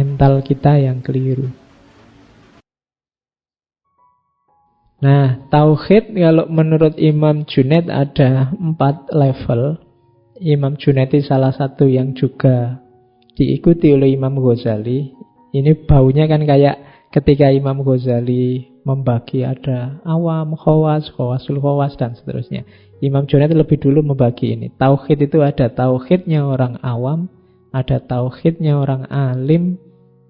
mental kita yang keliru. Nah, tauhid kalau menurut Imam Junaid ada 4 level. Imam Junaid itu salah satu yang juga diikuti oleh Imam Ghazali. Ini baunya kan kayak ketika Imam Ghazali membagi ada awam, khawas, khawasul khawas, dan seterusnya. Imam Junaid lebih dulu membagi ini. Tauhid itu ada tauhidnya orang awam, ada tauhidnya orang alim,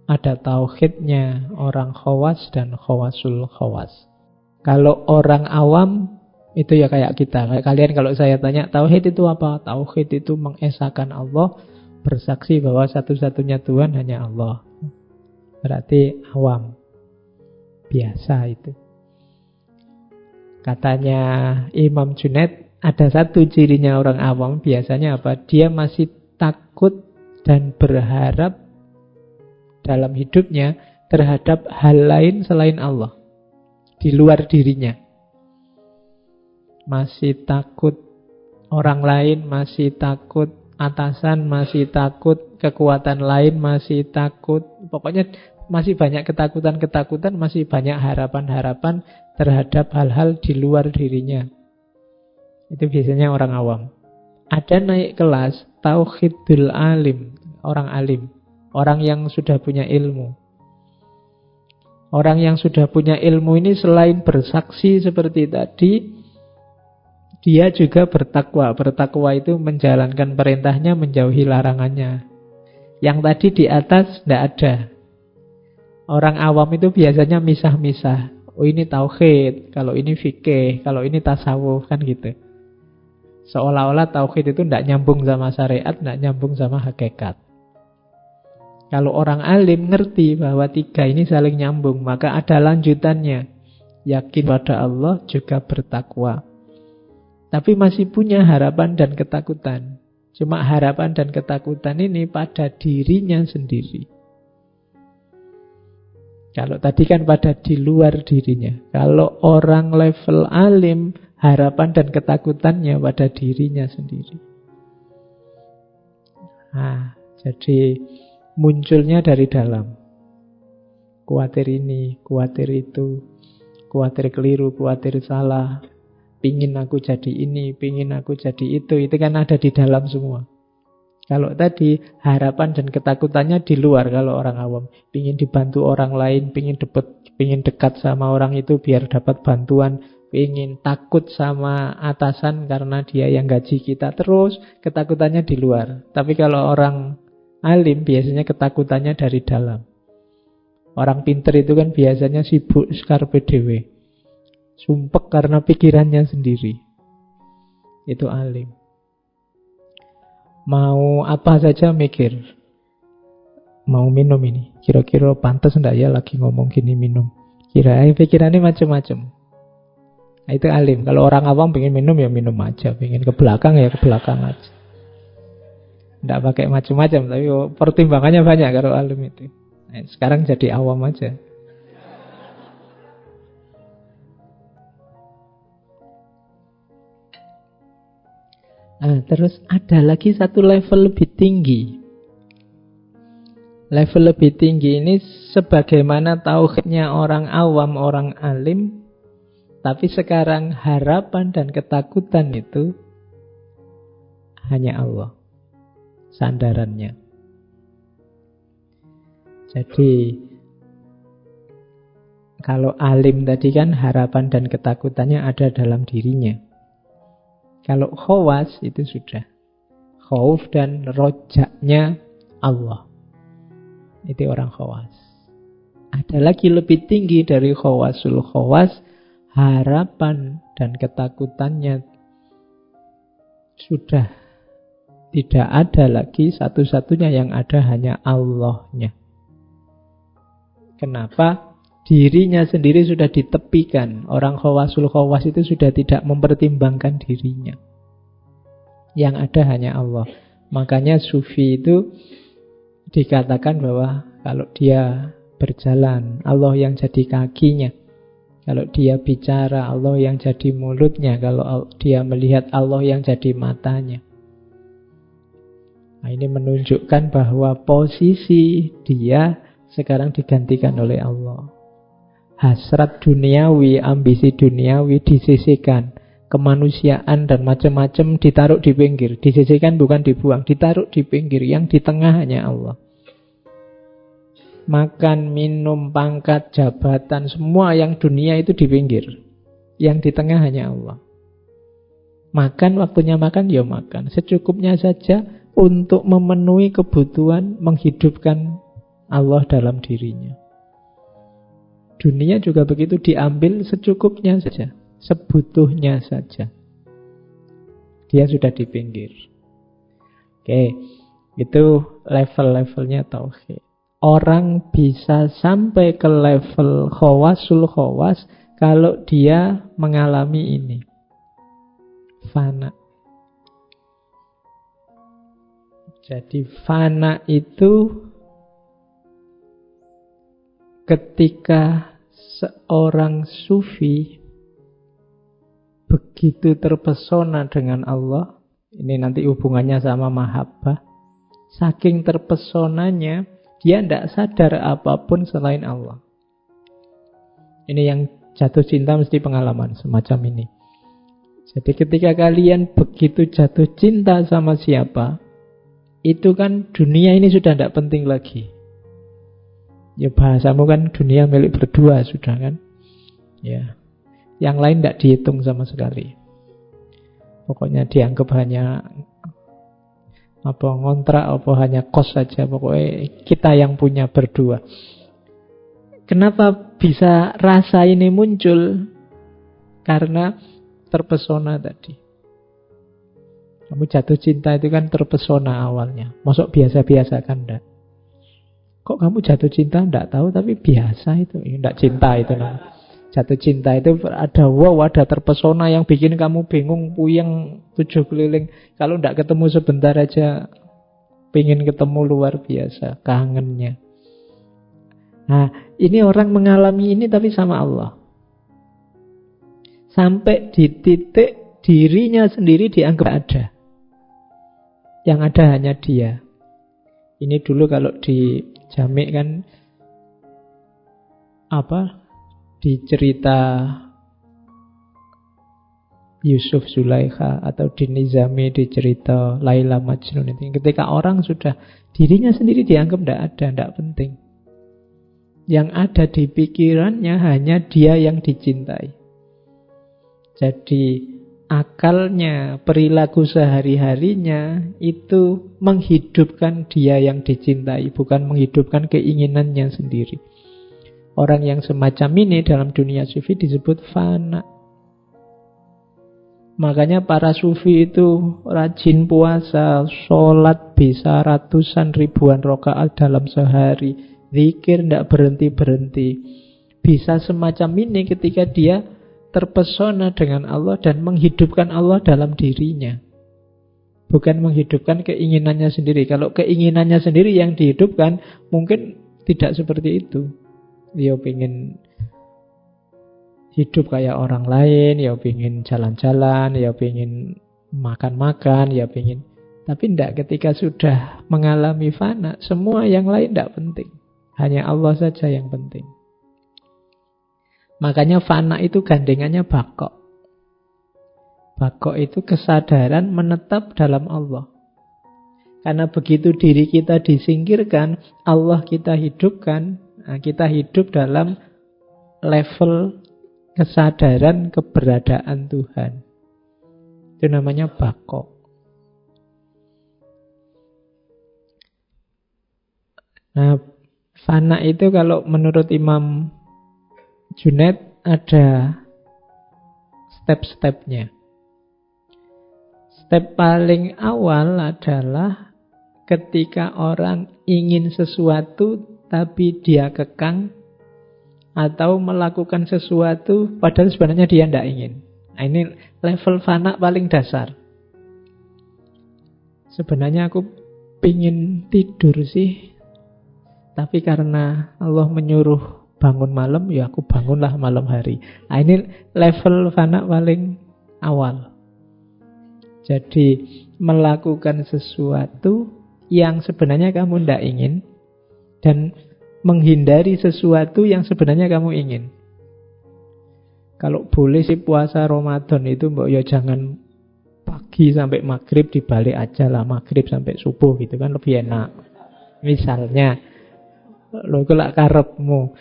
ada tauhidnya orang khawas dan khawasul khawas. Kalau orang awam itu ya kayak kita. Kayak kalian kalau saya tanya tauhid itu apa? Tauhid itu mengesahkan Allah, bersaksi bahwa satu-satunya Tuhan hanya Allah. Berarti awam. Biasa itu. Katanya Imam Junaid, ada satu cirinya orang awam biasanya apa? Dia masih takut dan berharap dalam hidupnya terhadap hal lain selain Allah. Di luar dirinya. Masih takut orang lain, masih takut atasan, masih takut kekuatan lain, masih takut. Pokoknya masih banyak ketakutan-ketakutan, masih banyak harapan-harapan terhadap hal-hal di luar dirinya. Itu biasanya orang awam. Ada naik kelas, tauhidul alim, orang alim. Orang yang sudah punya ilmu. Orang yang sudah punya ilmu ini selain bersaksi seperti tadi, dia juga bertakwa. Bertakwa itu menjalankan perintahnya, menjauhi larangannya. Yang tadi di atas tidak ada. Orang awam itu biasanya misah-misah. Oh ini tauhid, kalau ini fikih, kalau ini tasawuf, kan gitu. Seolah-olah tauhid itu tidak nyambung sama syariat, tidak nyambung sama hakikat. Kalau orang alim ngerti bahwa 3 ini saling nyambung, maka ada lanjutannya. Yakin pada Allah juga bertakwa. Tapi masih punya harapan dan ketakutan. Cuma harapan dan ketakutan ini pada dirinya sendiri. Kalau tadi kan pada di luar dirinya. Kalau orang level alim, harapan dan ketakutannya pada dirinya sendiri. Nah, jadi munculnya dari dalam. Kuatir ini, kuatir itu, kuatir keliru, kuatir salah. Pingin aku jadi ini, pingin aku jadi itu kan ada di dalam semua. Kalau tadi harapan dan ketakutannya di luar. Kalau orang awam pingin dibantu orang lain, pingin dekat sama orang itu biar dapat bantuan, pingin takut sama atasan karena dia yang gaji kita, terus ketakutannya di luar. Tapi kalau orang alim biasanya ketakutannya dari dalam. Orang pinter itu kan biasanya sibuk skarpe dewe. Sumpek karena pikirannya sendiri. Itu alim. Mau apa saja mikir. Mau minum ini, kira-kira pantas enggak ya lagi ngomong gini minum. Pikirannya macam-macam. Nah, itu alim. Kalau orang awam pengen minum ya minum aja, pengen ke belakang ya ke belakang aja. Tidak pakai macam-macam, tapi pertimbangannya banyak kalau alim itu. Nah, sekarang jadi awam aja. Nah, terus ada lagi satu level lebih tinggi. Level lebih tinggi ini sebagaimana tauhidnya orang awam, orang alim, tapi sekarang harapan dan ketakutan itu hanya Allah. Sandarannya. Jadi kalau alim tadi kan harapan dan ketakutannya ada dalam dirinya. Kalau khawas itu sudah khauf dan rojaknya Allah. Itu orang khawas. Ada lagi lebih tinggi dari khawasul khawas, harapan dan ketakutannya sudah tidak ada lagi, satu-satunya yang ada hanya Allahnya. Kenapa? Dirinya sendiri sudah ditepikan. Orang khawasul khawas itu sudah tidak mempertimbangkan dirinya. Yang ada hanya Allah. Makanya sufi itu dikatakan bahwa kalau dia berjalan, Allah yang jadi kakinya. Kalau dia bicara, Allah yang jadi mulutnya. Kalau dia melihat, Allah yang jadi matanya. Nah, ini menunjukkan bahwa posisi dia sekarang digantikan oleh Allah. Hasrat duniawi, ambisi duniawi disisihkan. Kemanusiaan dan macam-macam ditaruh di pinggir. Disisihkan bukan dibuang, ditaruh di pinggir. Yang di tengah hanya Allah. Makan, minum, pangkat, jabatan, semua yang dunia itu di pinggir. Yang di tengah hanya Allah. Makan, waktunya makan, ya makan. Secukupnya saja untuk memenuhi kebutuhan menghidupkan Allah dalam dirinya. Dunia juga begitu, diambil secukupnya saja. Sebutuhnya saja. Dia sudah di pinggir. Oke, itu level-levelnya tauhid. Orang bisa sampai ke level khawasul khawas kalau dia mengalami ini. Fana. Jadi fana itu ketika seorang sufi begitu terpesona dengan Allah, ini nanti hubungannya sama mahabbah, saking terpesonanya dia tidak sadar apapun selain Allah. Ini yang jatuh cinta mesti pengalaman semacam ini. Jadi ketika kalian begitu jatuh cinta sama siapa, itu kan dunia ini sudah tidak penting lagi. Ya bahasamu kan dunia milik berdua sudah kan. Ya, yang lain tidak dihitung sama sekali. Pokoknya dianggap hanya ngontrak, hanya kos saja. Pokoknya kita yang punya berdua. Kenapa bisa rasa ini muncul? Karena terpesona tadi. Kamu jatuh cinta itu kan terpesona awalnya. Masuk biasa-biasa kan enggak? Kok kamu jatuh cinta? Enggak tahu, tapi biasa itu. Enggak cinta itu namanya. Jatuh cinta itu ada wow, ada terpesona yang bikin kamu bingung, puyeng, tujuh keliling. Kalau enggak ketemu sebentar aja, pengen ketemu luar biasa, kangennya. Nah, ini orang mengalami ini tapi sama Allah. Sampai di titik dirinya sendiri dianggap ada. Yang ada hanya dia. Ini dulu kalau di Jamik kan di cerita Yusuf Zulaikha atau di Nizami di cerita Laila Majnun itu, ketika orang sudah dirinya sendiri dianggap tidak ada, tidak penting. Yang ada di pikirannya hanya dia yang dicintai. Jadi akalnya, perilaku sehari-harinya itu menghidupkan dia yang dicintai, bukan menghidupkan keinginannya sendiri. Orang yang semacam ini dalam dunia sufi disebut fana. Makanya para sufi itu rajin puasa, sholat bisa ratusan ribuan rakaat dalam sehari, zikir tidak berhenti-berhenti. Bisa semacam ini ketika dia terpesona dengan Allah dan menghidupkan Allah dalam dirinya. Bukan menghidupkan keinginannya sendiri. Kalau keinginannya sendiri yang dihidupkan, mungkin tidak seperti itu. Dia pengen hidup kayak orang lain, ya pengen jalan-jalan, ya pengen makan-makan, ya pengen. Tapi tidak, ketika sudah mengalami fana, semua yang lain tidak penting. Hanya Allah saja yang penting. Makanya fana itu gandengannya bako. Bako itu kesadaran menetap dalam Allah. Karena begitu diri kita disingkirkan, Allah kita hidupkan. Nah, kita hidup dalam level kesadaran keberadaan Tuhan. Itu namanya bako. Nah, fana itu kalau menurut Imam Junaid ada step-stepnya. Step paling awal adalah ketika orang ingin sesuatu tapi dia kekang, atau melakukan sesuatu padahal sebenarnya dia tidak ingin. Nah, ini level fana paling dasar. Sebenarnya aku pingin tidur sih, tapi karena Allah menyuruh bangun malam, ya aku bangunlah malam hari. Nah, ini level fana paling awal. Jadi melakukan sesuatu yang sebenarnya kamu tidak ingin, dan menghindari sesuatu yang sebenarnya kamu ingin. Kalau boleh sih puasa Ramadan itu mbok ya jangan pagi sampai maghrib, dibalik aja lah, maghrib sampai subuh gitu kan lebih enak. Misalnya, lo itu lah karepmu.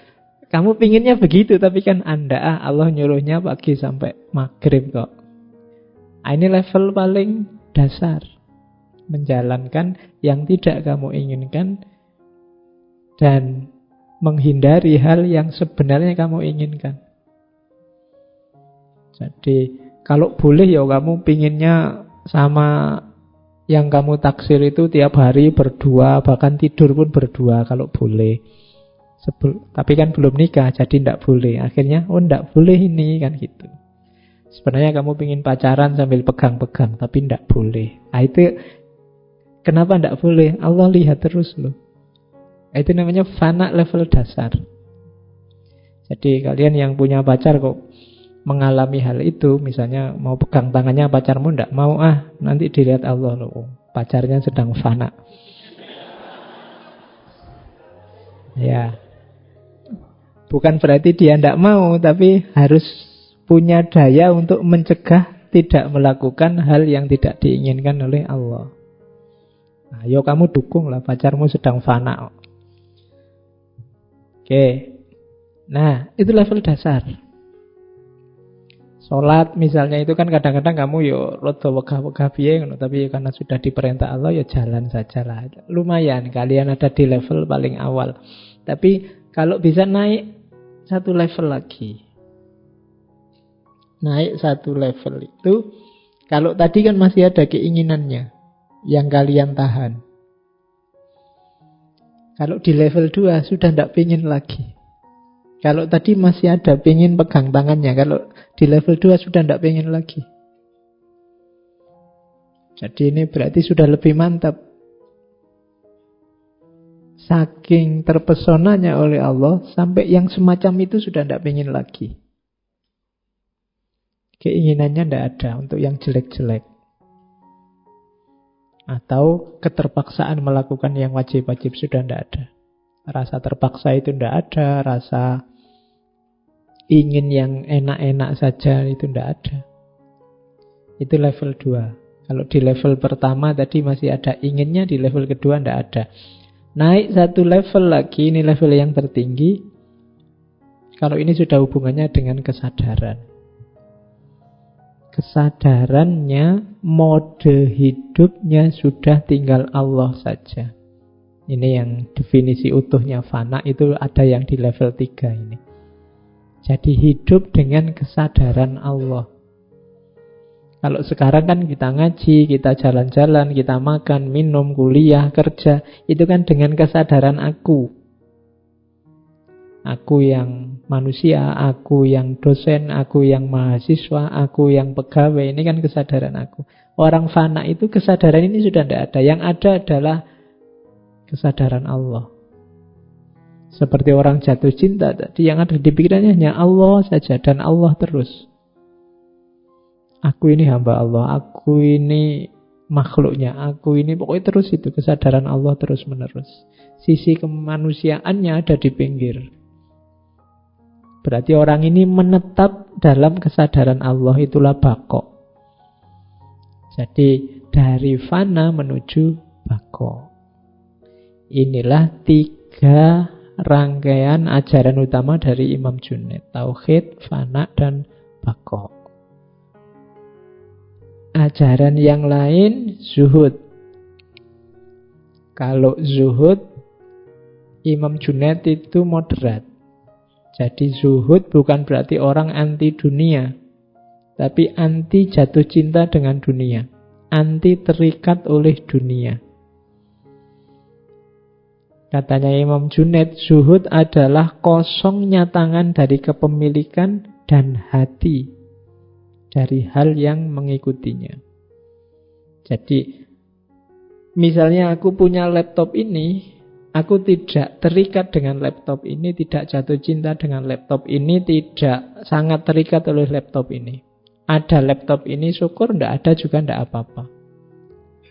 Kamu pinginnya begitu, tapi kan Anda, Allah nyuruhnya pagi sampai maghrib kok. Ini level paling dasar. Menjalankan yang tidak kamu inginkan dan menghindari hal yang sebenarnya kamu inginkan. Jadi, kalau boleh ya kamu pinginnya sama yang kamu taksir itu tiap hari berdua, bahkan tidur pun berdua kalau boleh. Tapi kan belum nikah, jadi tidak boleh. Akhirnya, tidak boleh ini, kan gitu. Sebenarnya kamu pingin pacaran sambil pegang-pegang, tapi tidak boleh. Nah, itu kenapa tidak boleh? Allah lihat terus loh. Itu namanya fana level dasar. Jadi kalian yang punya pacar kok mengalami hal itu, misalnya mau pegang tangannya pacarmu, tidak mau, nanti dilihat Allah loh, pacarnya sedang fana. Ya, bukan berarti dia tidak mau, tapi harus punya daya untuk mencegah tidak melakukan hal yang tidak diinginkan oleh Allah. Nah, yo kamu dukung lah, pacarmu sedang fana. Oke. Nah, itu level dasar. Sholat misalnya itu kan kadang-kadang kamu yo rada wegah-wegah piye ngono, tapi karena sudah diperintah Allah ya jalan sajalah. Lumayan kalian ada di level paling awal. Tapi kalau bisa naik satu level lagi. Naik satu level itu, kalau tadi kan masih ada keinginannya yang kalian tahan. Kalau di level 2 sudah tidak pingin lagi. Kalau tadi masih ada pingin pegang tangannya, kalau di level 2 sudah tidak pingin lagi. Jadi ini berarti sudah lebih mantap. Saking terpesonanya oleh Allah, sampai yang semacam itu sudah tidak pingin lagi. Keinginannya tidak ada untuk yang jelek-jelek. Atau keterpaksaan melakukan yang wajib-wajib sudah tidak ada. Rasa terpaksa itu tidak ada, rasa ingin yang enak-enak saja itu tidak ada. Itu level 2. Kalau di level pertama tadi masih ada inginnya, di level kedua tidak ada. Naik satu level lagi, ini level yang tertinggi. Kalau ini sudah hubungannya dengan kesadaran. Kesadarannya, mode hidupnya sudah tinggal Allah saja. Ini yang definisi utuhnya fana, itu ada yang di level 3 ini. Jadi hidup dengan kesadaran Allah. Kalau sekarang kan kita ngaji, kita jalan-jalan, kita makan, minum, kuliah, kerja, itu kan dengan kesadaran aku. Aku yang manusia, aku yang dosen, aku yang mahasiswa, aku yang pegawai, ini kan kesadaran aku. Orang fana itu kesadaran ini sudah tidak ada. Yang ada adalah kesadaran Allah. Seperti orang jatuh cinta tadi, yang ada di pikirannya hanya Allah saja dan Allah terus. Aku ini hamba Allah, aku ini makhluknya, aku ini pokoknya terus itu kesadaran Allah terus menerus. Sisi kemanusiaannya ada di pinggir. Berarti orang ini menetap dalam kesadaran Allah, itulah bako. Jadi dari fana menuju bako. Inilah 3 rangkaian ajaran utama dari Imam Junaid. Tauhid, fana, dan bako. Ajaran yang lain, zuhud. Kalau zuhud, Imam Junaid itu moderat. Jadi zuhud bukan berarti orang anti dunia, tapi anti jatuh cinta dengan dunia, anti terikat oleh dunia. Katanya Imam Junaid, zuhud adalah kosongnya tangan dari kepemilikan dan hati dari hal yang mengikutinya. Jadi, misalnya aku punya laptop ini, aku tidak terikat dengan laptop ini, tidak jatuh cinta dengan laptop ini, tidak sangat terikat oleh laptop ini. Ada laptop ini, syukur, tidak ada juga tidak apa-apa.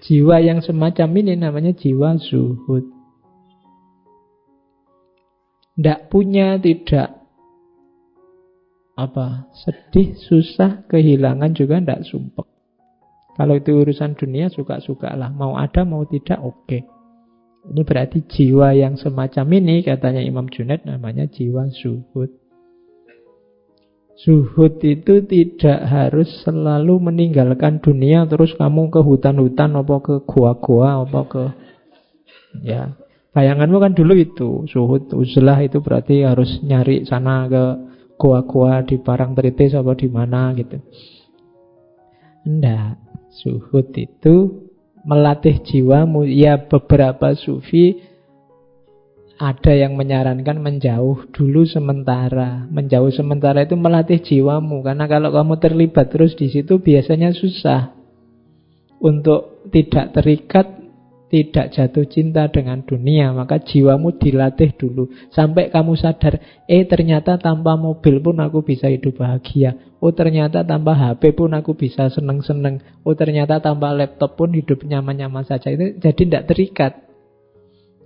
Jiwa yang semacam ini namanya jiwa zuhud. Tidak punya, tidak sedih, susah, kehilangan juga tidak sumpek. Kalau itu urusan dunia, suka-suka lah. Mau ada, mau tidak, oke. Ini berarti jiwa yang semacam ini, katanya Imam Junaid, namanya jiwa zuhud. Zuhud itu tidak harus selalu meninggalkan dunia, terus kamu ke hutan-hutan, apa ke gua-gua, apa ke... Ya, bayanganmu kan dulu itu, zuhud, uzlah itu berarti harus nyari sana ke gua-gua di Parangtritis apa di mana gitu. Enggak. Zuhud itu melatih jiwamu. Ya, beberapa sufi ada yang menyarankan menjauh dulu sementara. Menjauh sementara itu melatih jiwamu. Karena kalau kamu terlibat terus di situ biasanya susah untuk tidak terikat, tidak jatuh cinta dengan dunia. Maka jiwamu dilatih dulu sampai kamu sadar, ternyata tanpa mobil pun aku bisa hidup bahagia. Oh, ternyata tanpa HP pun aku bisa seneng-seneng. Oh, ternyata tanpa laptop pun hidup nyaman-nyaman saja. Itu jadi tidak terikat.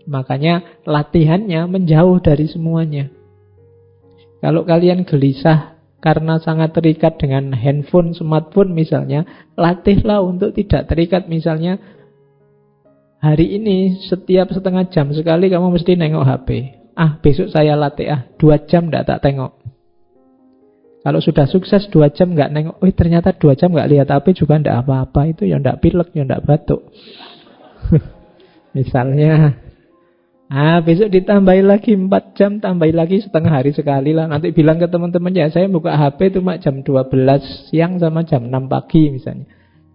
Makanya latihannya menjauh dari semuanya. Kalau kalian gelisah karena sangat terikat dengan handphone, smartphone misalnya, latihlah untuk tidak terikat. Misalnya hari ini setiap setengah jam sekali kamu mesti nengok HP. Besok saya latih 2 jam tidak tak tengok. Kalau sudah sukses 2 jam nggak nengok, ternyata 2 jam nggak lihat HP juga tidak apa-apa. Itu ya tidak pilek, ya tidak batuk. Misalnya, besok ditambahi lagi 4 jam, tambahi lagi setengah hari sekali lah. Nanti bilang ke teman-teman, ya saya buka HP cuma jam 12 siang sama jam 6 pagi misalnya.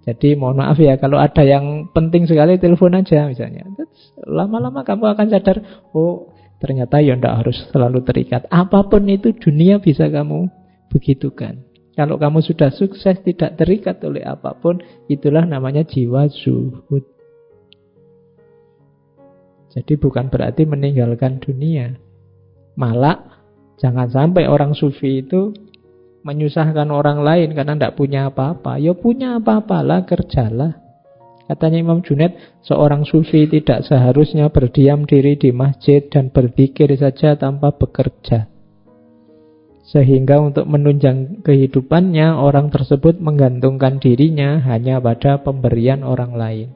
Jadi mohon maaf ya, kalau ada yang penting sekali telepon aja misalnya. Lama-lama kamu akan sadar, ternyata ya tidak harus selalu terikat. Apapun itu dunia bisa kamu begitukan. Kalau kamu sudah sukses tidak terikat oleh apapun, itulah namanya jiwa zuhud. Jadi bukan berarti meninggalkan dunia. Malah jangan sampai orang sufi itu menyusahkan orang lain karena tidak punya apa-apa. Ya punya apa-apalah, kerjalah. Katanya Imam Junaid, seorang sufi tidak seharusnya berdiam diri di masjid dan berzikir saja tanpa bekerja. Sehingga untuk menunjang kehidupannya, orang tersebut menggantungkan dirinya hanya pada pemberian orang lain.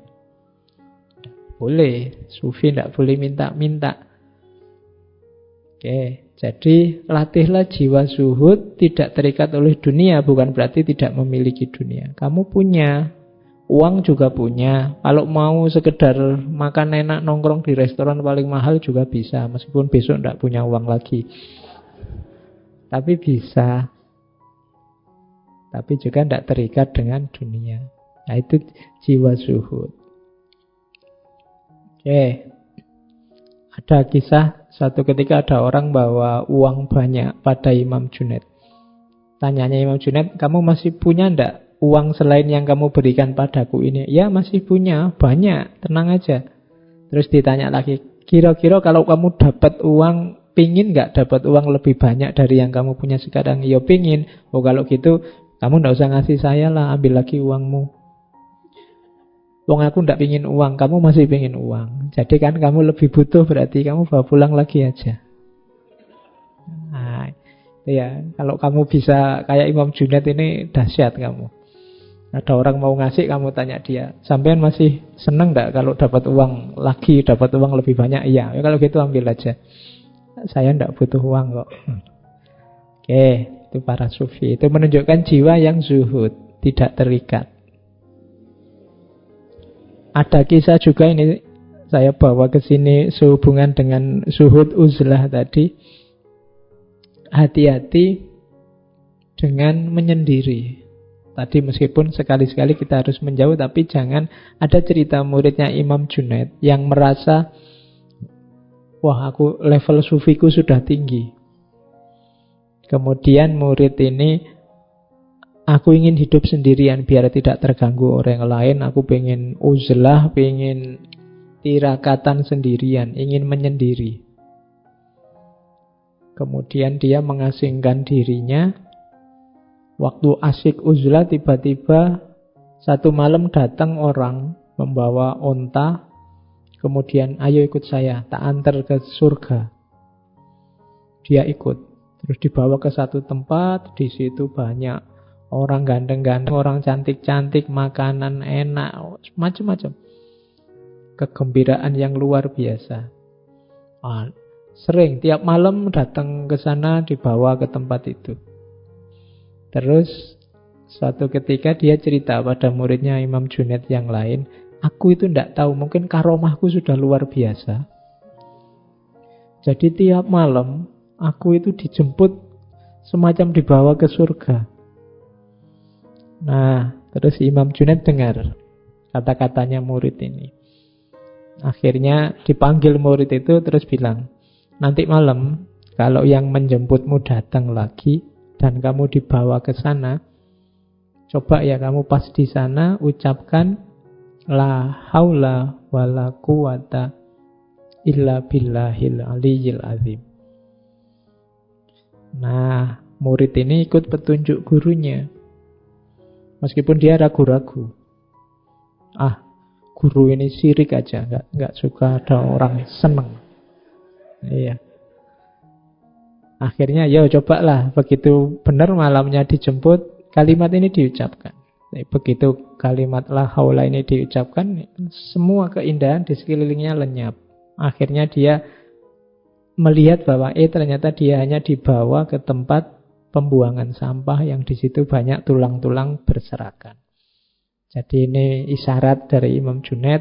Boleh, sufi tidak boleh minta-minta. Oke, jadi latihlah jiwa zuhud, tidak terikat oleh dunia, bukan berarti tidak memiliki dunia. Kamu punya, uang juga punya. Kalau mau sekedar makan enak, nongkrong di restoran paling mahal juga bisa, meskipun besok tidak punya uang lagi. Tapi bisa. Tapi juga tidak terikat dengan dunia. Nah, itu jiwa zuhud. Oke. Ada kisah, satu ketika ada orang bawa uang banyak pada Imam Junaid. Tanyanya Imam Junaid, kamu masih punya ndak uang selain yang kamu berikan padaku ini? Ya, masih punya, banyak, tenang aja. Terus ditanya lagi, kira-kira kalau kamu dapat uang, pingin nggak dapat uang lebih banyak dari yang kamu punya sekarang? Ya pingin. Kalau gitu kamu nggak usah ngasih saya lah, ambil lagi uangmu. Wong aku nggak pingin uang, kamu masih pingin uang. Jadi kan kamu lebih butuh, berarti kamu bawa pulang lagi aja. Nah, ya kalau kamu bisa kayak Imam Junaid ini dahsyat kamu. Ada orang mau ngasih, kamu tanya dia, sampean masih seneng nggak kalau dapat uang lagi, dapat uang lebih banyak? Iya, ya kalau gitu ambil aja. Saya tidak butuh uang kok. Oke, itu para sufi. Itu menunjukkan jiwa yang zuhud, tidak terikat. Ada kisah juga ini saya bawa ke sini sehubungan dengan zuhud uzlah tadi. Hati-hati dengan menyendiri. Tadi meskipun sekali-sekali kita harus menjauh, tapi jangan. Ada cerita muridnya Imam Junaid yang merasa, wah, aku level sufiku sudah tinggi. Kemudian murid ini, aku ingin hidup sendirian biar tidak terganggu orang lain. Aku pengen uzlah, pengen tirakatan sendirian, ingin menyendiri. Kemudian dia mengasingkan dirinya. Waktu asik uzlah, tiba-tiba satu malam datang orang membawa onta, kemudian ayo ikut saya, tak antar ke surga. Dia ikut, terus dibawa ke satu tempat, di situ banyak orang ganteng-ganteng, orang cantik-cantik, makanan enak, macam-macam. Kegembiraan yang luar biasa. Sering tiap malam datang ke sana, dibawa ke tempat itu. Terus suatu ketika dia cerita pada muridnya Imam Junaid yang lain, aku itu tidak tahu, mungkin karomahku sudah luar biasa. Jadi tiap malam aku itu dijemput semacam dibawa ke surga. Nah, terus Imam Junaid dengar kata-katanya murid ini. Akhirnya dipanggil murid itu terus bilang, nanti malam kalau yang menjemputmu datang lagi dan kamu dibawa ke sana, coba ya kamu pas di sana ucapkan la haula wala quwata illa billahil aliyyil azim. Nah, murid ini ikut petunjuk gurunya. Meskipun dia ragu-ragu. Guru ini syirik aja, nggak suka ada orang seneng. Iya. Akhirnya ya cobalah, begitu benar malamnya dijemput, kalimat ini diucapkan. Begitu kalimat la haula ini diucapkan, semua keindahan di sekelilingnya lenyap. Akhirnya dia melihat bahwa ternyata dia hanya dibawa ke tempat pembuangan sampah yang di situ banyak tulang-tulang berserakan. Jadi ini isyarat dari Imam Junaid.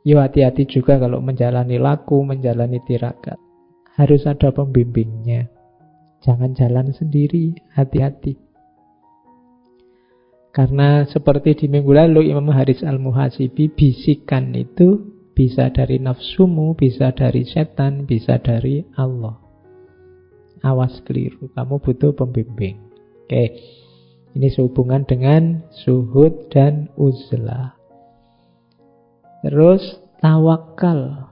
Yo hati-hati juga kalau menjalani laku, menjalani tirakat. Harus ada pembimbingnya. Jangan jalan sendiri, hati-hati. Karena seperti di minggu lalu Imam Haris Al-Muhasibi, bisikan itu bisa dari nafsumu, bisa dari setan, bisa dari Allah. Awas keliru, kamu butuh pembimbing. Oke. Ini sehubungan dengan zuhud dan uzlah. Terus tawakal.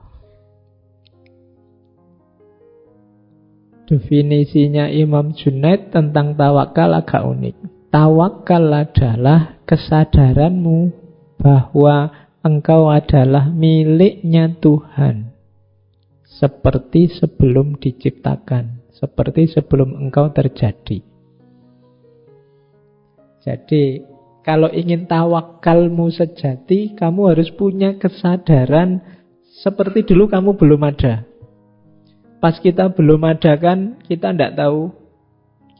Definisinya Imam Junaid tentang tawakal agak unik. Tawakal adalah kesadaranmu bahwa engkau adalah miliknya Tuhan. Seperti sebelum diciptakan, seperti sebelum engkau terjadi. Jadi, kalau ingin tawakalmu sejati, kamu harus punya kesadaran seperti dulu kamu belum ada. Pas kita belum ada kan, kita tidak tahu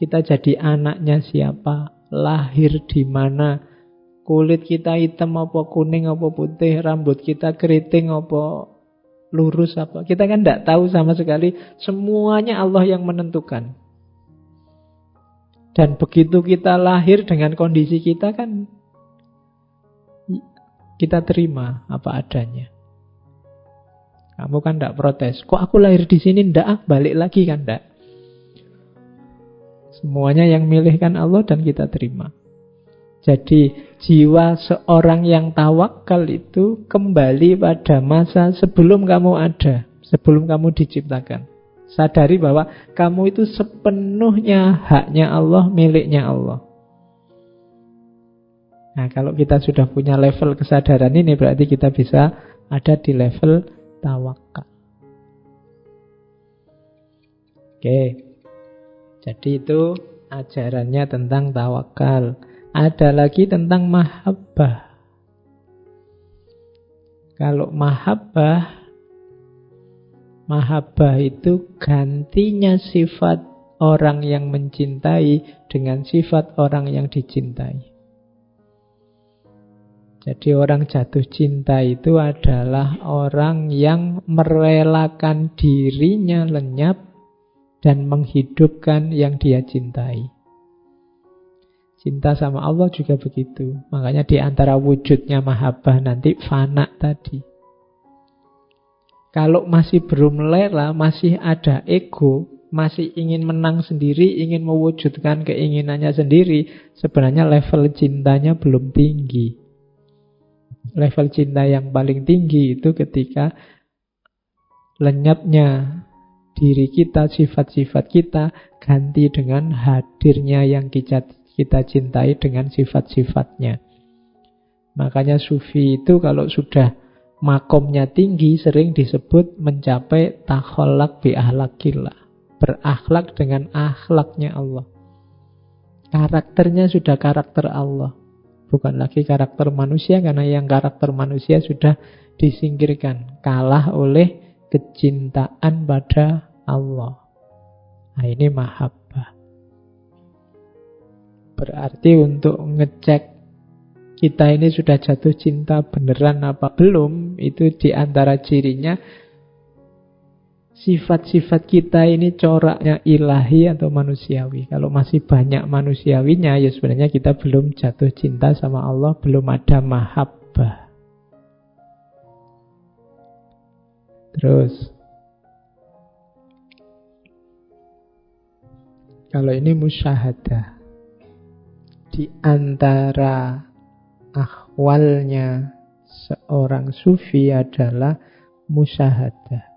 kita jadi anaknya siapa, lahir di mana, kulit kita hitam apa kuning apa putih, rambut kita keriting apa lurus apa. Kita kan tidak tahu sama sekali, semuanya Allah yang menentukan. Dan begitu kita lahir dengan kondisi kita kan kita terima apa adanya. Kamu kan tidak protes. Kok aku lahir di sini ndak balik lagi kan ndak. Semuanya yang milih kan Allah dan kita terima. Jadi jiwa seorang yang tawakal itu kembali pada masa sebelum kamu ada, sebelum kamu diciptakan. Sadari bahwa kamu itu sepenuhnya haknya Allah, miliknya Allah. Nah, kalau kita sudah punya level kesadaran ini, berarti kita bisa ada di level tawakal. Oke. Jadi itu ajarannya tentang tawakal. Ada lagi tentang mahabbah. Kalau mahabbah itu gantinya sifat orang yang mencintai dengan sifat orang yang dicintai. Jadi orang jatuh cinta itu adalah orang yang merelakan dirinya lenyap dan menghidupkan yang dia cintai. Cinta sama Allah juga begitu. Makanya di antara wujudnya mahabbah nanti fana tadi. Kalau masih belum rela, masih ada ego, masih ingin menang sendiri, ingin mewujudkan keinginannya sendiri, sebenarnya level cintanya belum tinggi. Level cinta yang paling tinggi itu ketika lenyapnya diri kita, sifat-sifat kita, ganti dengan hadirnya yang kita cintai dengan sifat-sifatnya. Makanya sufi itu kalau sudah makomnya tinggi sering disebut mencapai takholak bi ahlakillah, berakhlak dengan akhlaknya Allah. Karakternya sudah karakter Allah, bukan lagi karakter manusia, karena yang karakter manusia sudah disingkirkan, kalah oleh kecintaan pada Allah. Nah, ini mahabbah. Berarti untuk ngecek kita ini sudah jatuh cinta beneran apa belum, itu diantara cirinya sifat-sifat kita ini coraknya ilahi atau manusiawi. Kalau masih banyak manusiawinya, ya sebenarnya kita belum jatuh cinta sama Allah, belum ada mahabbah. Terus kalau ini musyahadah, di antara ahwalnya seorang sufi adalah musyahadah.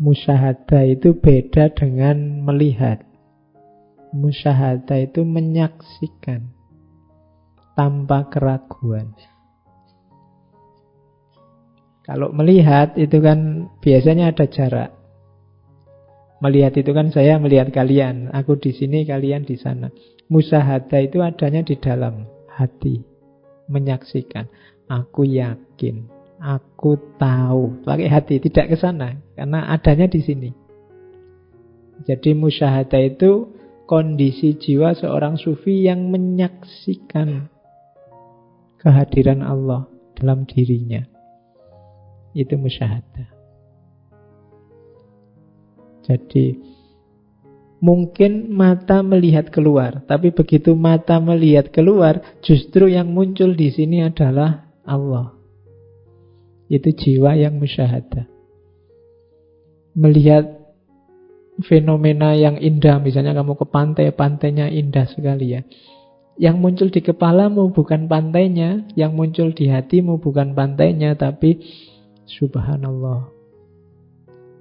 Musyahadah itu beda dengan melihat. Musyahadah itu menyaksikan tanpa keraguan. Kalau melihat itu kan biasanya ada jarak. Melihat itu kan saya melihat kalian, aku di sini, kalian di sana. Musyahadah itu adanya di dalam hati, menyaksikan. Aku yakin, aku tahu, pakai hati, tidak ke sana, karena adanya di sini. Jadi musyahadah itu kondisi jiwa seorang sufi yang menyaksikan kehadiran Allah dalam dirinya. Itu musyahadah. Jadi mungkin mata melihat keluar, tapi begitu mata melihat keluar, justru yang muncul di sini adalah Allah. Itu jiwa yang musyahadah. Melihat fenomena yang indah, misalnya kamu ke pantai, pantainya indah sekali ya. Yang muncul di kepalamu bukan pantainya, yang muncul di hatimu bukan pantainya, tapi subhanallah,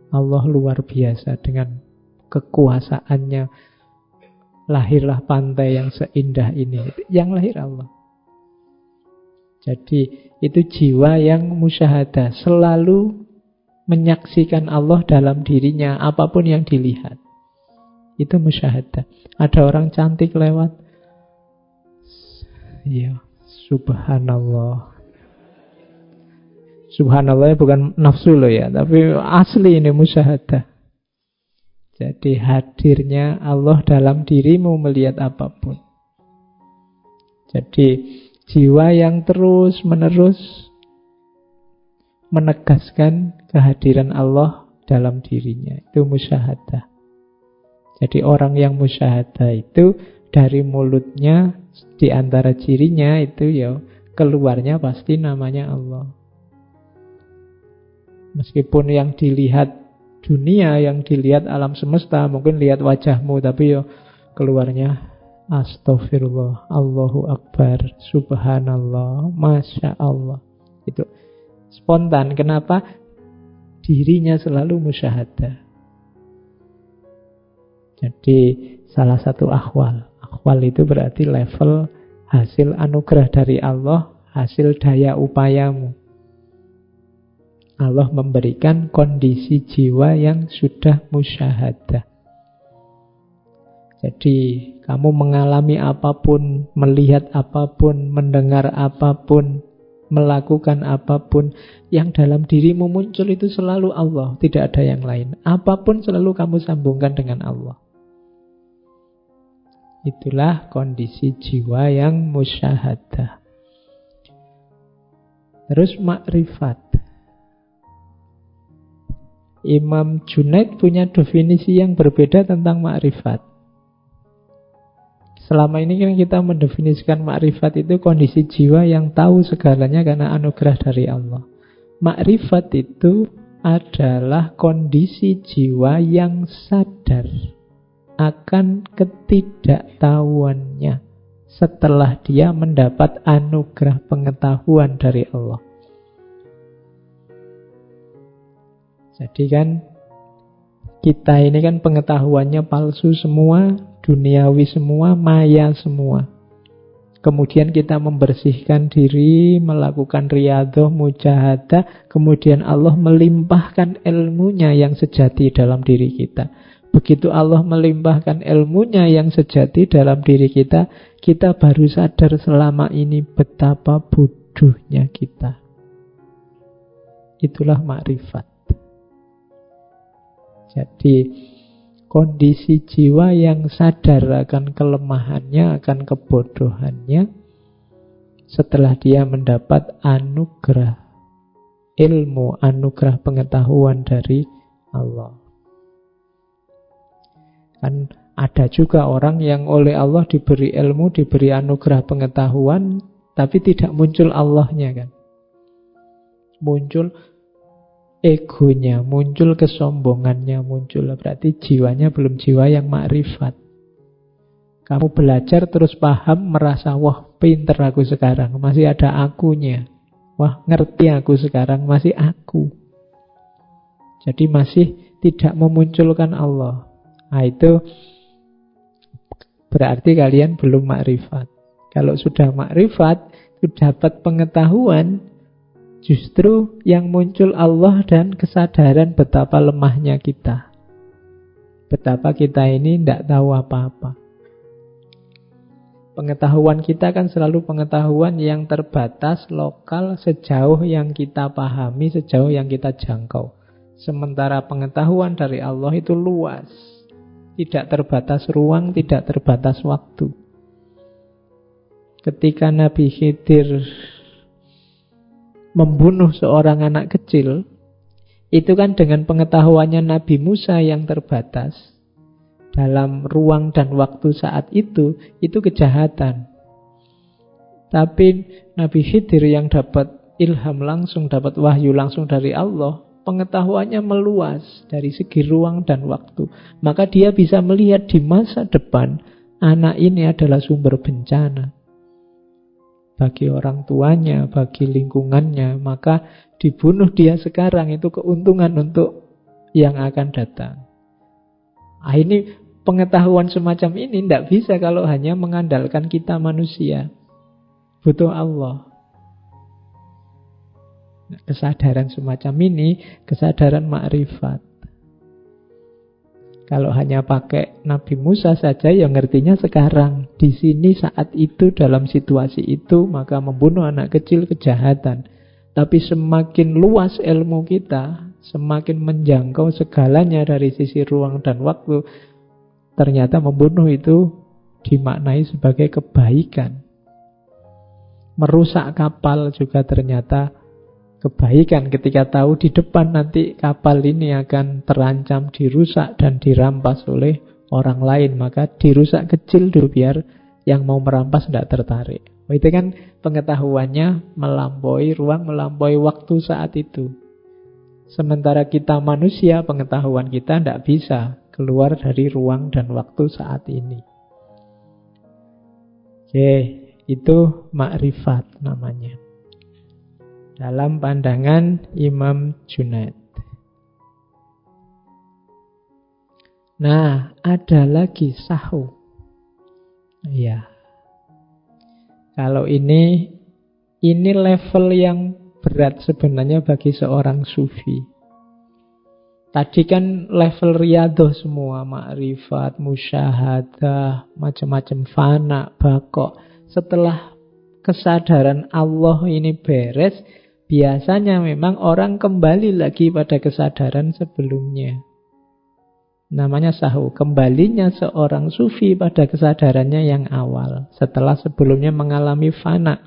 Allah luar biasa dengan kekuasaannya. Lahirlah pantai yang seindah ini. Yang lahir Allah. Jadi itu jiwa yang musyahadah, selalu menyaksikan Allah dalam dirinya, apapun yang dilihat. Itu musyahadah. Ada orang cantik lewat, ya subhanallah. Subhanallah bukan nafsu loh ya, tapi asli ini musyahadah. Jadi hadirnya Allah dalam dirimu melihat apapun. Jadi jiwa yang terus-menerus menegaskan kehadiran Allah dalam dirinya, itu musyahadah. Jadi orang yang musyahadah itu dari mulutnya, di antara cirinya itu ya keluarnya pasti namanya Allah. Meskipun yang dilihat dunia, yang dilihat alam semesta, mungkin lihat wajahmu, tapi ya keluarnya astagfirullah, Allahu Akbar, subhanallah, masya Allah. Itu spontan. Kenapa? Dirinya selalu musyahadah. Jadi salah satu ahwal. Ahwal itu berarti level hasil anugerah dari Allah, hasil daya upayamu. Allah memberikan kondisi jiwa yang sudah musyahadah. Jadi kamu mengalami apapun, melihat apapun, mendengar apapun, melakukan apapun, yang dalam dirimu muncul itu selalu Allah, tidak ada yang lain. Apapun selalu kamu sambungkan dengan Allah. Itulah kondisi jiwa yang musyahadah. Terus makrifat. Imam Junaid punya definisi yang berbeda tentang makrifat. Selama ini kan kita mendefinisikan makrifat itu kondisi jiwa yang tahu segalanya karena anugerah dari Allah. Makrifat itu adalah kondisi jiwa yang sadar akan ketidaktahuannya setelah dia mendapat anugerah pengetahuan dari Allah. Jadi kan kita ini kan pengetahuannya palsu semua, duniawi semua, maya semua. Kemudian kita membersihkan diri, melakukan riyadhah, mujahadah. Kemudian Allah melimpahkan ilmunya yang sejati dalam diri kita. Begitu Allah melimpahkan ilmunya yang sejati dalam diri kita, kita baru sadar selama ini betapa bodohnya kita. Itulah makrifat. Jadi kondisi jiwa yang sadar akan kelemahannya, akan kebodohannya, setelah dia mendapat anugerah ilmu, anugerah pengetahuan dari Allah. Kan ada juga orang yang oleh Allah diberi ilmu, diberi anugerah pengetahuan, tapi tidak muncul Allahnya kan. Muncul egonya, muncul kesombongannya, muncul. Berarti jiwanya belum jiwa yang makrifat. Kamu belajar terus paham, merasa, wah pinter aku sekarang, masih ada akunya. Wah ngerti aku sekarang, masih aku. Jadi masih tidak memunculkan Allah. Nah itu berarti kalian belum makrifat. Kalau sudah makrifat, sudah dapat pengetahuan, justru yang muncul Allah dan kesadaran betapa lemahnya kita. Betapa kita ini tidak tahu apa-apa. Pengetahuan kita kan selalu pengetahuan yang terbatas, lokal, sejauh yang kita pahami, sejauh yang kita jangkau. Sementara pengetahuan dari Allah itu luas. Tidak terbatas ruang, tidak terbatas waktu. Ketika Nabi Khidir membunuh seorang anak kecil, itu kan dengan pengetahuannya Nabi Musa yang terbatas dalam ruang dan waktu saat itu kejahatan. Tapi Nabi Khidir yang dapat ilham langsung, dapat wahyu langsung dari Allah, pengetahuannya meluas dari segi ruang dan waktu. Maka dia bisa melihat di masa depan anak ini adalah sumber bencana bagi orang tuanya, bagi lingkungannya. Maka dibunuh dia sekarang itu keuntungan untuk yang akan datang. Nah, ini pengetahuan semacam ini tidak bisa kalau hanya mengandalkan kita manusia. Butuh Allah. Nah, kesadaran semacam ini, kesadaran makrifat. Kalau hanya pakai Nabi Musa saja, ya ngertinya sekarang, di sini, saat itu, dalam situasi itu, maka membunuh anak kecil kejahatan. Tapi semakin luas ilmu kita, semakin menjangkau segalanya dari sisi ruang dan waktu, ternyata membunuh itu dimaknai sebagai kebaikan. Merusak kapal juga ternyata kebaikan ketika tahu di depan nanti kapal ini akan terancam dirusak dan dirampas oleh orang lain. Maka dirusak kecil dulu biar yang mau merampas tidak tertarik. Itu kan pengetahuannya melampaui ruang, melampaui waktu saat itu. Sementara kita manusia, pengetahuan kita tidak bisa keluar dari ruang dan waktu saat ini. Oke, itu makrifat namanya. Dalam pandangan Imam Junaid. Nah, ada lagi sahu. Iya. Kalau ini level yang berat sebenarnya bagi seorang sufi. Tadi kan level riyadhah semua, makrifat, musyahadah, macam-macam fana, baqo. Setelah kesadaran Allah ini beres, biasanya memang orang kembali lagi pada kesadaran sebelumnya. Namanya sahu. Kembalinya seorang sufi pada kesadarannya yang awal, setelah sebelumnya mengalami fana.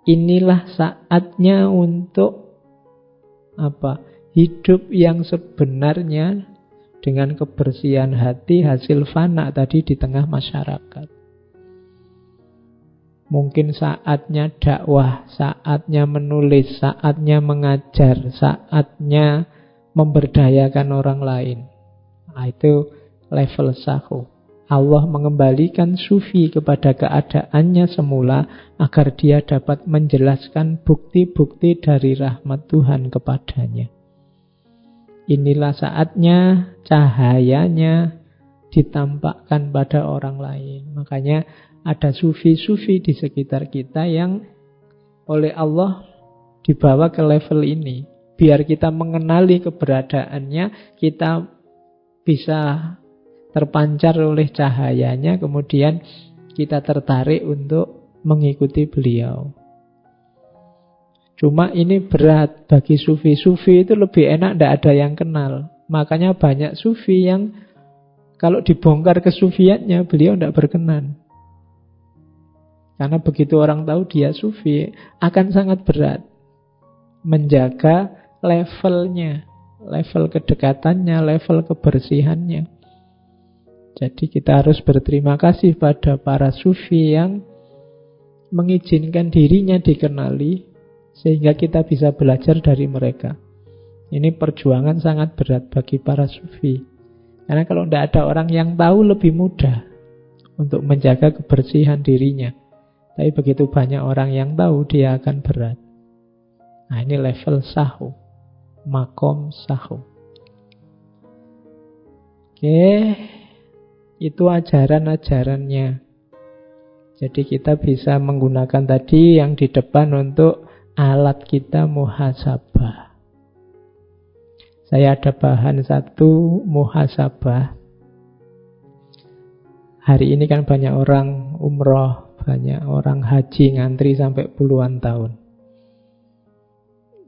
Inilah saatnya untuk hidup yang sebenarnya dengan kebersihan hati hasil fana tadi di tengah masyarakat. Mungkin saatnya dakwah, saatnya menulis, saatnya mengajar, saatnya memberdayakan orang lain. Nah, itu level sahu. Allah mengembalikan sufi kepada keadaannya semula agar dia dapat menjelaskan bukti-bukti dari rahmat Tuhan kepadanya. Inilah saatnya, cahayanya, ditampakkan pada orang lain. Makanya ada sufi-sufi di sekitar kita yang oleh Allah dibawa ke level ini. Biar kita mengenali keberadaannya, kita bisa terpancar oleh cahayanya, kemudian kita tertarik untuk mengikuti beliau. Cuma ini berat bagi sufi. Sufi itu lebih enak, tidak ada yang kenal. Makanya banyak sufi yang kalau dibongkar kesufiannya, beliau tidak berkenan. Karena begitu orang tahu dia sufi, akan sangat berat menjaga levelnya, level kedekatannya, level kebersihannya. Jadi kita harus berterima kasih pada para sufi yang mengizinkan dirinya dikenali, sehingga kita bisa belajar dari mereka. Ini perjuangan sangat berat bagi para sufi. Karena kalau tidak ada orang yang tahu, lebih mudah untuk menjaga kebersihan dirinya. Tapi begitu banyak orang yang tahu, dia akan berat. Nah, ini level sahu, makom sahu. Oke, itu ajaran-ajarannya. Jadi kita bisa menggunakan tadi yang di depan untuk alat kita muhasabah. Saya ada bahan satu, muhasabah. Hari ini kan banyak orang umroh, banyak orang haji ngantri sampai puluhan tahun.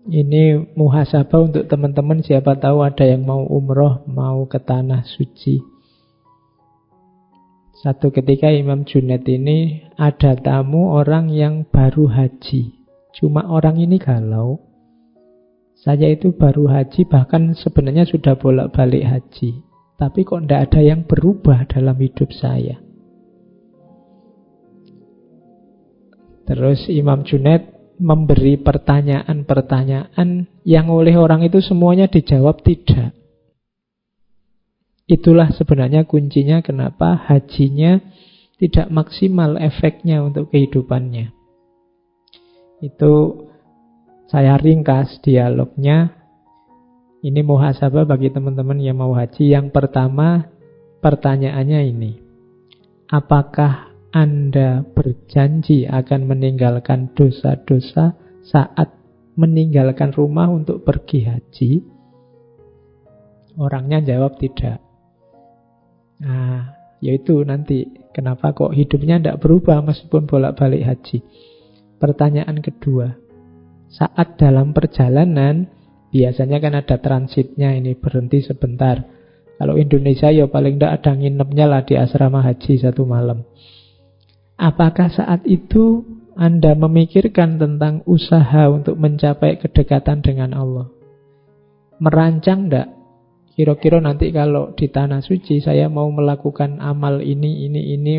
Ini muhasabah untuk teman-teman, siapa tahu ada yang mau umroh, mau ke tanah suci. Satu ketika Imam Junaid ini ada tamu orang yang baru haji. Cuma orang ini galau. Saya itu baru haji, bahkan sebenarnya sudah bolak-balik haji. Tapi kok tidak ada yang berubah dalam hidup saya. Terus Imam Junaid memberi pertanyaan-pertanyaan yang oleh orang itu semuanya dijawab tidak. Itulah sebenarnya kuncinya kenapa hajinya tidak maksimal efeknya untuk kehidupannya. Itu saya ringkas dialognya. Ini muhasabah bagi teman-teman yang mau haji. Yang pertama, pertanyaannya ini. Apakah Anda berjanji akan meninggalkan dosa-dosa saat meninggalkan rumah untuk pergi haji? Orangnya jawab tidak. Nah, yaitu nanti kenapa kok hidupnya tidak berubah meskipun bolak-balik haji. Pertanyaan kedua, saat dalam perjalanan biasanya kan ada transitnya, ini berhenti sebentar. Kalau Indonesia ya paling tidak ada nginepnya lah di asrama haji 1 malam. Apakah saat itu Anda memikirkan tentang usaha untuk mencapai kedekatan dengan Allah? Merancang tidak? Kira-kira nanti kalau di tanah suci saya mau melakukan amal ini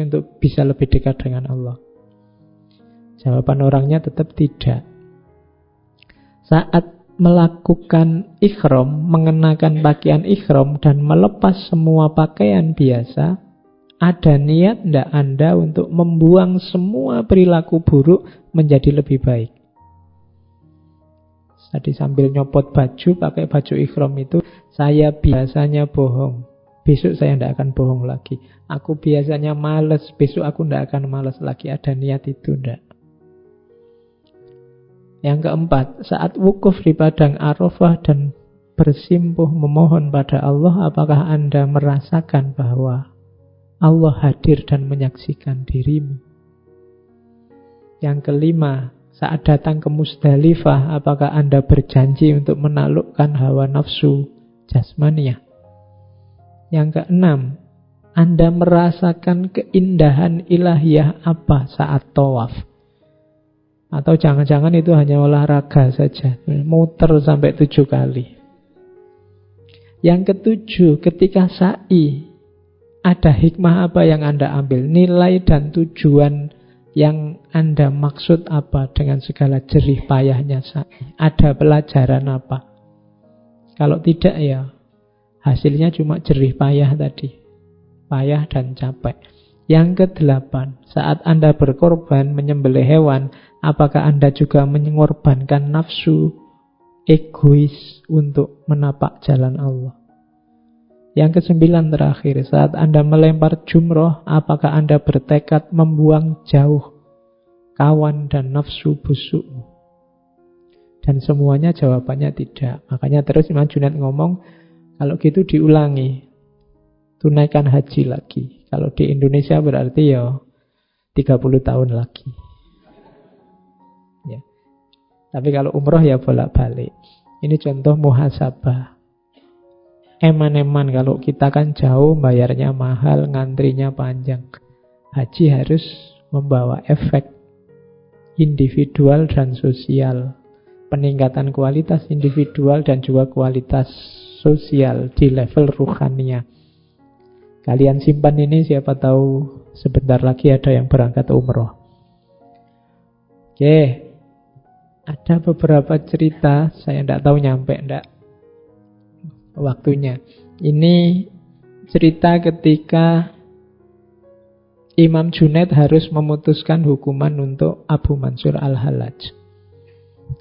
untuk bisa lebih dekat dengan Allah. Jawaban orangnya tetap tidak. Saat melakukan ikhram, mengenakan pakaian ikhram dan melepas semua pakaian biasa, ada niat tidak Anda untuk membuang semua perilaku buruk menjadi lebih baik? Tadi sambil nyopot baju, pakai baju ikhram itu, saya biasanya bohong, besok saya tidak akan bohong lagi. Aku biasanya malas, besok aku tidak akan malas lagi. Ada niat itu tidak? Yang keempat, saat wukuf di padang Arafah dan bersimpuh memohon pada Allah, apakah Anda merasakan bahwa Allah hadir dan menyaksikan dirimu? Yang kelima, saat datang ke Musdalifah, apakah Anda berjanji untuk menaklukkan hawa nafsu jasmaniah? Yang keenam, Anda merasakan keindahan ilahiyah apa saat tawaf? Atau jangan-jangan itu hanya olahraga saja, muter sampai 7 kali. Yang ketujuh, ketika sa'i, ada hikmah apa yang Anda ambil? Nilai dan tujuan yang Anda maksud apa dengan segala jerih payahnya sa'i? Ada pelajaran apa? Kalau tidak ya, hasilnya cuma jerih payah tadi. Payah dan capek. Yang kedelapan, saat Anda berkorban menyembelih hewan, apakah Anda juga mengorbankan nafsu egois untuk menapak jalan Allah? Yang ke-9 terakhir, saat Anda melempar jumroh, apakah Anda bertekad membuang jauh kawan dan nafsu busukmu? Dan semuanya jawabannya tidak. Makanya terus Imam Junaid ngomong, kalau gitu diulangi, tunaikan haji lagi. Kalau di Indonesia berarti ya 30 tahun lagi. Ya. Tapi kalau umroh ya bolak-balik. Ini contoh muhasabah. Eman-eman kalau kita kan jauh, bayarnya mahal, ngantrinya panjang. Haji harus membawa efek individual dan sosial. Peningkatan kualitas individual dan juga kualitas sosial di level ruhaniyah. Kalian simpan ini, siapa tahu sebentar lagi ada yang berangkat umroh. Oke. Ada beberapa cerita, saya tidak tahu nyampe enggak waktunya. Ini cerita ketika Imam Junaid harus memutuskan hukuman untuk Abu Mansur Al-Hallaj.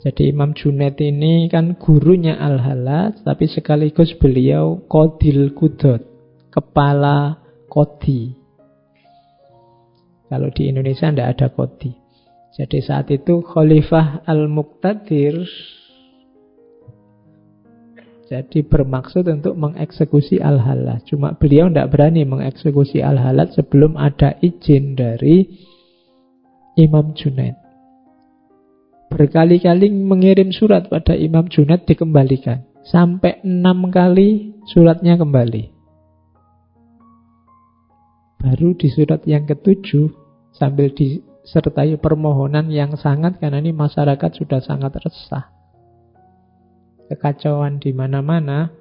Jadi Imam Junaid ini kan gurunya Al-Hallaj, tapi sekaligus beliau Qadil Qudot, kepala Qadi. Kalau di Indonesia tidak ada Qadi. Jadi saat itu Khalifah Al-Muqtadir jadi bermaksud untuk mengeksekusi Al-Hallaj. Cuma beliau tidak berani mengeksekusi Al-Hallaj sebelum ada izin dari Imam Junaid. Berkali-kali mengirim surat pada Imam Junaid, dikembalikan. Sampai 6 kali suratnya kembali. Baru di surat yang ke-7 sambil disertai permohonan yang sangat, karena ini masyarakat sudah sangat resah. Kekacauan di mana-mana.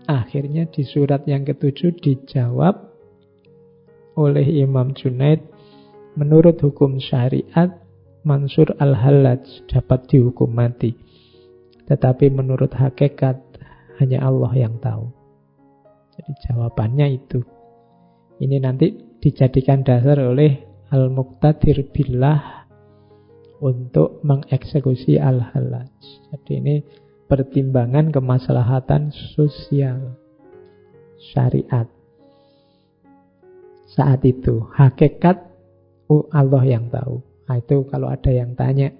Akhirnya di surat yang ke-7 dijawab oleh Imam Junaid, menurut hukum syariat Mansur Al-Hallaj dapat dihukum mati. Tetapi menurut hakikat hanya Allah yang tahu. Jadi jawabannya itu. Ini nanti dijadikan dasar oleh Al-Muqtadir Billah untuk mengeksekusi Al-Hallaj. Jadi ini pertimbangan kemaslahatan sosial syariat. Saat itu hakikat Allah yang tahu. Nah, itu kalau ada yang tanya.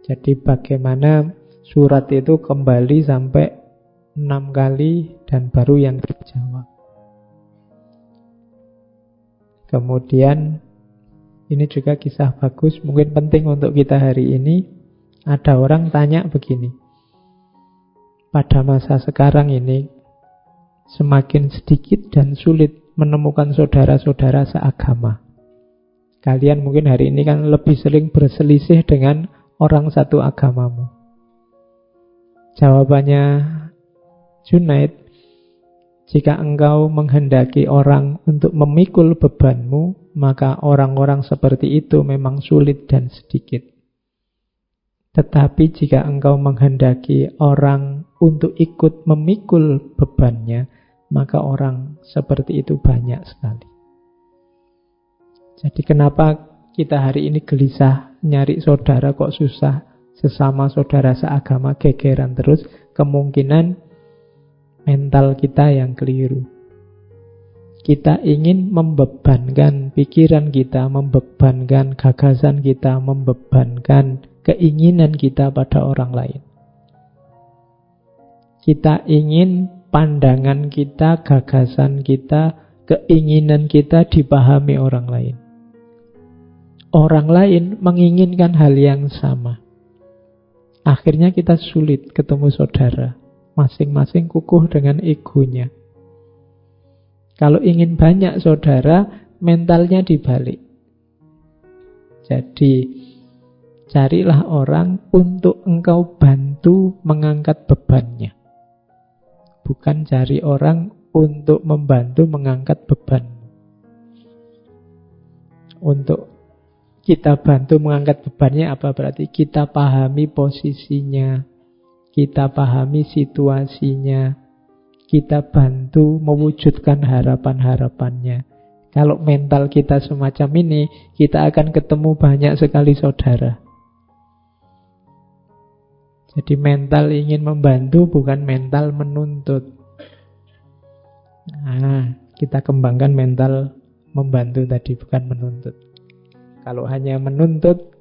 Jadi bagaimana surat itu kembali sampai 6 kali dan baru yang dijawab. Kemudian ini juga kisah bagus, mungkin penting untuk kita hari ini. Ada orang tanya begini, pada masa sekarang ini semakin sedikit dan sulit menemukan saudara-saudara seagama. Kalian mungkin hari ini kan lebih sering berselisih dengan orang satu agamamu. Jawabannya Junaid, jika engkau menghendaki orang untuk memikul bebanmu, maka orang-orang seperti itu memang sulit dan sedikit. Tetapi jika engkau menghendaki orang untuk ikut memikul bebannya, maka orang seperti itu banyak sekali. Jadi kenapa kita hari ini gelisah nyari saudara kok susah? Sesama saudara seagama gegeran terus, kemungkinan mental kita yang keliru. Kita ingin membebankan pikiran kita, membebankan gagasan kita, membebankan keinginan kita pada orang lain. Kita ingin pandangan kita, gagasan kita, keinginan kita dipahami orang lain. Orang lain menginginkan hal yang sama. Akhirnya kita sulit ketemu saudara. Masing-masing kukuh dengan egonya. Kalau ingin banyak saudara, mentalnya dibalik. Jadi, carilah orang untuk engkau bantu mengangkat bebannya. Bukan cari orang untuk membantu mengangkat beban. Untuk kita bantu mengangkat bebannya apa berarti? Kita pahami posisinya, kita pahami situasinya, kita bantu mewujudkan harapan-harapannya. Kalau mental kita semacam ini, kita akan ketemu banyak sekali saudara. Jadi mental ingin membantu bukan mental menuntut. Nah, kita kembangkan mental membantu tadi, bukan menuntut. Kalau hanya menuntut,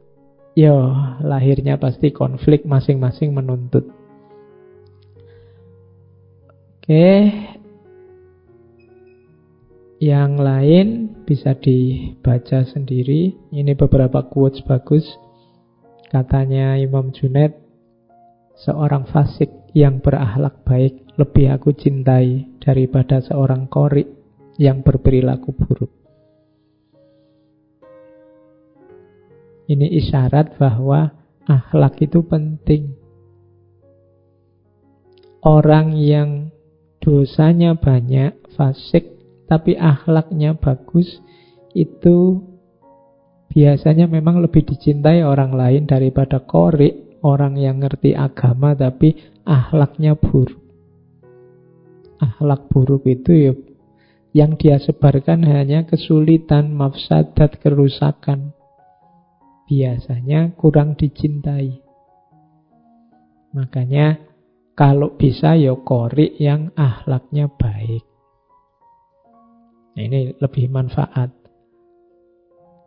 yo lahirnya pasti konflik, masing-masing menuntut. Oke. Yang lain bisa dibaca sendiri. Ini beberapa quotes bagus. Katanya Imam Junaid, seorang fasik yang berakhlak baik lebih aku cintai daripada seorang qori yang berperilaku buruk. Ini isyarat bahwa akhlak itu penting. Orang yang dosanya banyak, fasik, tapi akhlaknya bagus, itu biasanya memang lebih dicintai orang lain daripada qori, orang yang ngerti agama tapi akhlaknya buruk. Akhlak buruk itu ya, yang dia sebarkan hanya kesulitan, mafsadat, kerusakan. Biasanya kurang dicintai. Makanya kalau bisa ya qori yang akhlaknya baik. Nah, ini lebih manfaat.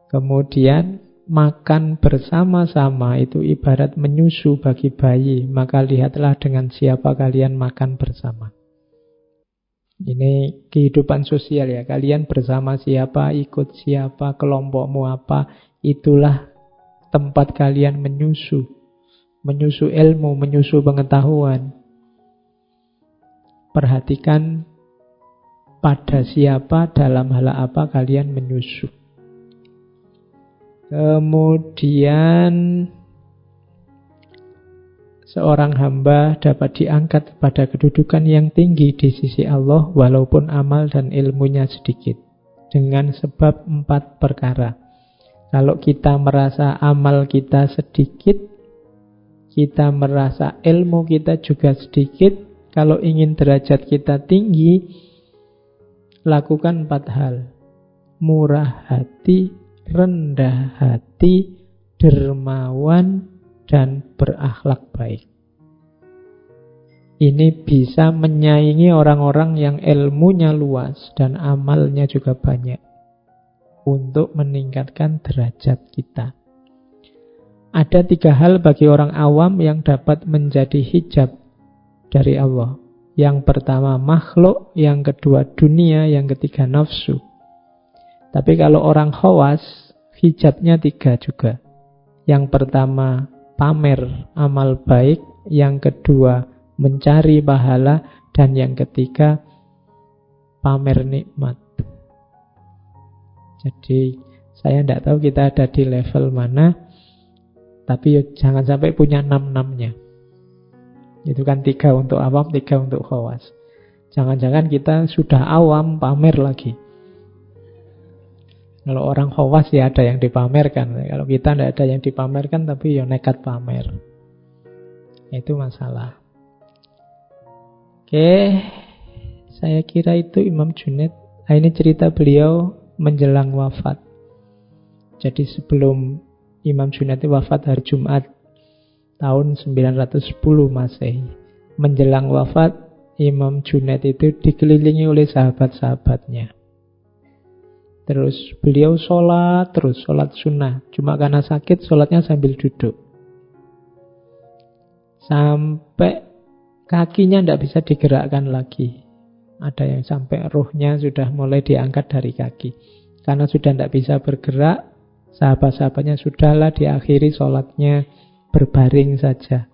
Kemudian makan bersama-sama itu ibarat menyusu bagi bayi. Maka lihatlah dengan siapa kalian makan bersama. Ini kehidupan sosial ya. Kalian bersama siapa, ikut siapa, kelompokmu apa. Itulah tempat kalian menyusu. Menyusu ilmu, menyusu pengetahuan. Perhatikan pada siapa, dalam hal apa kalian menyusu. Kemudian seorang hamba dapat diangkat pada kedudukan yang tinggi di sisi Allah walaupun amal dan ilmunya sedikit. Dengan sebab 4 perkara. Kalau kita merasa amal kita sedikit, kita merasa ilmu kita juga sedikit, kalau ingin derajat kita tinggi, lakukan 4 hal. Murah hati, rendah hati, dermawan, dan berakhlak baik. Ini bisa menyaingi orang-orang yang ilmunya luas dan amalnya juga banyak untuk meningkatkan derajat kita. Ada 3 hal bagi orang awam yang dapat menjadi hijab dari Allah. Yang pertama makhluk, yang kedua dunia, yang ketiga nafsu. Tapi kalau orang khawas, hijabnya 3 juga. Yang pertama pamer amal baik, yang kedua mencari pahala, dan yang ketiga pamer nikmat. Jadi saya tidak tahu kita ada di level mana, tapi jangan sampai punya 6-6-nya. Itu kan 3 untuk awam, 3 untuk khawas. Jangan-jangan kita sudah awam pamer lagi. Kalau orang khawas ya ada yang dipamerkan. Kalau kita tidak ada yang dipamerkan tapi ya nekat pamer. Itu masalah. Oke, saya kira itu Imam Junaid. Nah, ini cerita beliau menjelang wafat. Jadi sebelum Imam Junaid wafat hari Jumat tahun 910 Masehi. Menjelang wafat, Imam Junaid itu dikelilingi oleh sahabat-sahabatnya. Terus beliau sholat sunnah. Cuma karena sakit, sholatnya sambil duduk. Sampai kakinya tidak bisa digerakkan lagi. Ada yang sampai ruhnya sudah mulai diangkat dari kaki. Karena sudah tidak bisa bergerak, sahabat-sahabatnya sudahlah diakhiri sholatnya berbaring saja.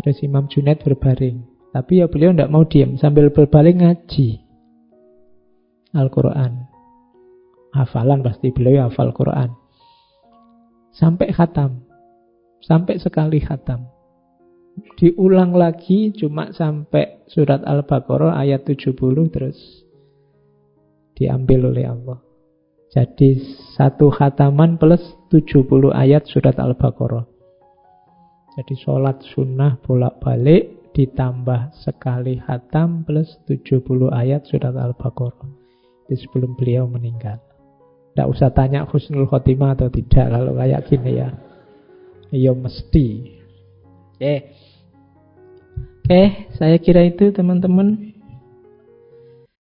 Terus Imam Junaid berbaring. Tapi ya beliau tidak mau diam, sambil berbaring ngaji Al-Quran. Hafalan pasti beliau hafal Quran. Sampai khatam. Sampai sekali khatam. Diulang lagi cuma sampai surat Al-Baqarah ayat 70 terus diambil oleh Allah. Jadi 1 khataman plus 70 ayat surat Al-Baqarah. Jadi sholat sunnah bolak-balik ditambah sekali khatam plus 70 ayat surat Al-Baqarah. Itu sebelum beliau meninggal. Tidak usah tanya husnul khotimah atau tidak kalau kayak gini ya. Ya mesti. Oke, saya kira itu teman-teman.